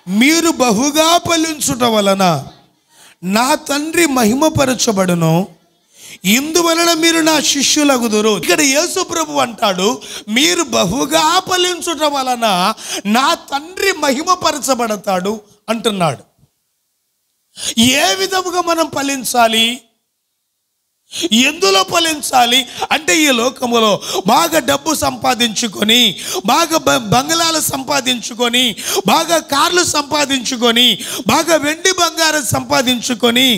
మీరు బహుగా ఫలించుట వలన నా తండ్రి మహిమపరచబడును, ఇందువలన మీరు నా శిష్యులగుదురు. ఇక్కడ యేసు ప్రభు అంటాడు, మీరు బహుగా ఫలించుట వలన నా తండ్రి మహిమపరచబడతాడు అంటున్నాడు. ఏ విధముగా మనం ఫలించాలి, ఎందులో ఫలించాలి అంటే, ఈ లోకములో బాగా డబ్బు సంపాదించుకొని, బాగా బంగళాలు సంపాదించుకొని, బాగా కార్లు సంపాదించుకొని, బాగా వెండి బంగారం సంపాదించుకొని,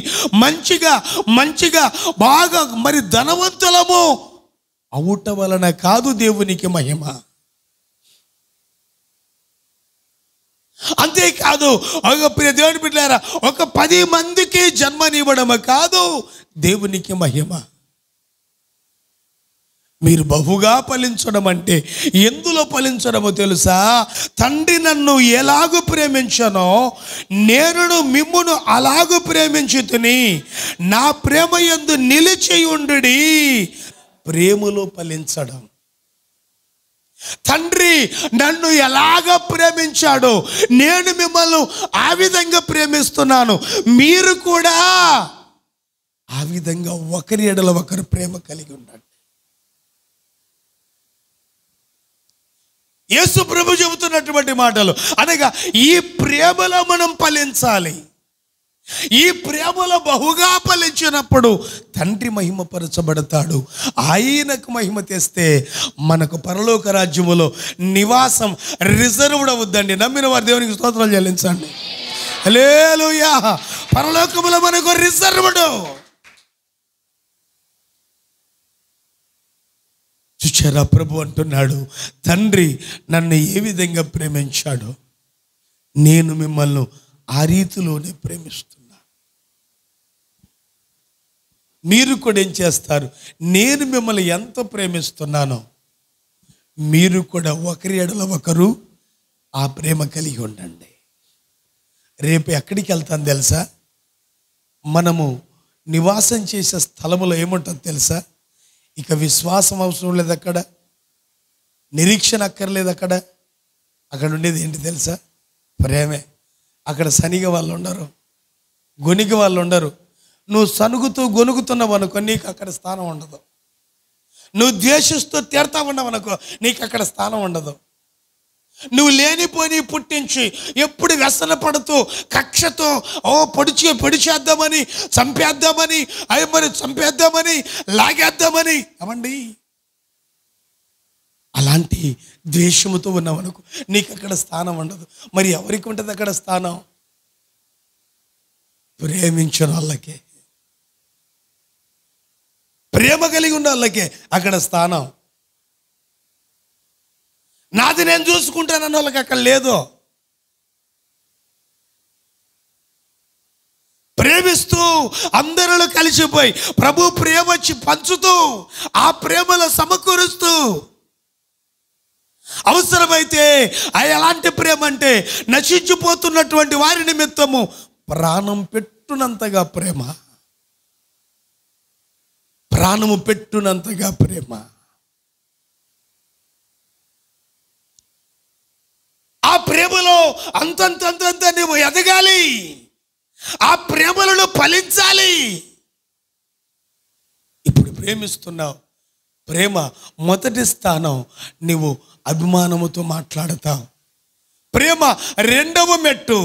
మంచిగా బాగా మరి ధనవంతులము అవుట వలన కాదు దేవునికి మహిమ. అంతేకాదు, ప్రియ దేవుని బిడ్డలారా, ఒక 10 మందికి జన్మనివ్వడము కాదు దేవునికి మహిమ. మీరు బహుగా ఫలించడం అంటే ఎందులో ఫలించడమో తెలుసా? తండ్రి నన్ను ఎలాగూ ప్రేమించనో నేను మిమ్మును అలాగూ ప్రేమించుతుని, నా ప్రేమ యందు నిలిచి ఉండుడి. ప్రేమలో ఫలించడం. తండ్రి నన్ను ఎలాగ ప్రేమించాడో నేను మిమ్మల్ని ఆ విధంగా ప్రేమిస్తున్నాను, మీరు కూడా ఆ విధంగా ఒకరి ఎడల ఒకరు ప్రేమ కలిగి ఉండండి. యేసు ప్రభు చెబుతున్నటువంటి మాటలు అనగా, ఈ ప్రేమలో మనం ఫలించాలి. ఈ ప్రేమలో బహుగా ఫలించినప్పుడు తండ్రి మహిమపరచబడతాడు. ఆయనకు మహిమ తెస్తే మనకు పరలోక రాజ్యములో నివాసం రిజర్వ్డ్ అవుద్దండి. నమ్మిన వారు దేవునికి స్తోత్రాలు చెల్లించండి. హల్లెలూయా. పరలోకములో మనకు రిజర్వ్డ్. చూచారా, ప్రభు అంటున్నాడు, తండ్రి నన్ను ఏ విధంగా ప్రేమించాడో నేను మిమ్మల్ని ఆ రీతిలోనే ప్రేమిస్తున్నా. మీరు కూడా ఏం చేస్తారు? నేను మిమ్మల్ని ఎంత ప్రేమిస్తున్నానో మీరు కూడా ఒకరి ఎడల ఒకరు ఆ ప్రేమ కలిగి ఉండండి. రేపు ఎక్కడికి వెళ్తాను తెలుసా? మనము నివాసం చేసే స్థలములో ఏముంటుంది తెలుసా? ఇక విశ్వాసం అవసరం లేదు, అక్కడ నిరీక్షణ అక్కర్లేదు. అక్కడ ఉండేది ఏంటి తెలుసా? ప్రేమే. అక్కడ సనిగ వాళ్ళు ఉండరు, గొనిగ వాళ్ళు ఉండరు. నువ్వు సనుగుతూ గొనుగుతున్నావు అనుకో, నీకు అక్కడ స్థానం ఉండదు. నువ్వు ద్వేషిస్తూ తీరుతా ఉన్నావు అనుకో, నీకు అక్కడ స్థానం ఉండదు. నువ్వు లేనిపోని పుట్టించి ఎప్పుడు వ్యసన పడుతూ కక్షతో పొడిచేద్దామని చంపేద్దామని లాగేద్దామని అవండి, అలాంటి ద్వేషముతో ఉన్నావనుకో నీకు అక్కడ స్థానం ఉండదు. మరి ఎవరికి ఉంటుంది అక్కడ స్థానం? ప్రేమించిన వాళ్ళకే, ప్రేమ కలిగి ఉన్న వాళ్ళకే అక్కడ స్థానం. నాది నేను చూసుకుంటానన్న వాళ్ళకి అక్కడ లేదు. ప్రేమిస్తూ అందరిలో కలిసిపోయి ప్రభు ప్రేమ వచ్చి పంచుతూ ఆ ప్రేమలో సమకూరుస్తూ, అవసరమైతే ఎలాంటి ప్రేమ అంటే నశించిపోతున్నటువంటి వారి నిమిత్తము ప్రాణం పెట్టునంతగా ప్రేమ, ప్రాణము పెట్టునంతగా ప్రేమ. ఆ ప్రేమలో అంతంత నువ్వు ఎదగాలి, ఆ ప్రేమలను ఫలించాలి. ఇప్పుడు ప్రేమిస్తున్నావు, ప్రేమ మొదటి స్థానం. నువ్వు అభిమానముతో మాట్లాడతావు. ప్రేమ రెండవ మెట్టు,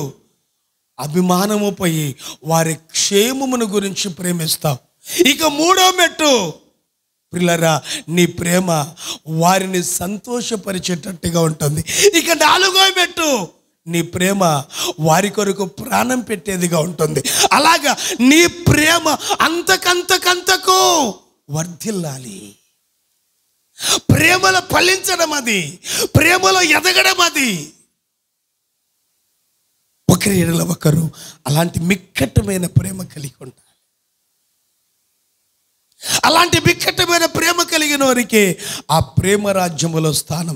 అభిమానము పోయి వారి క్షేమమును గురించి ప్రేమిస్తావు. ఇక మూడవ మెట్టు, పిల్లరా, నీ ప్రేమ వారిని సంతోషపరిచేటట్టుగా ఉంటుంది. ఇక నాలుగో మెట్టు, నీ ప్రేమ వారి కొరకు ప్రాణం పెట్టేదిగా ఉంటుంది. అలాగా నీ ప్రేమ అంతకంతకు వర్ధిల్లాలి. ప్రేమలో ఫలించడం, అది ప్రేమలో ఎదగడం, అది ఒకరి ఎడల ఒకరు అలాంటి మిక్కటమైన ప్రేమ కలిగి ఉంటారు. అలాంటి మిక్కటమైన ప్రేమ కలిగిన వారికి ఆ ప్రేమ రాజ్యములో స్థానం.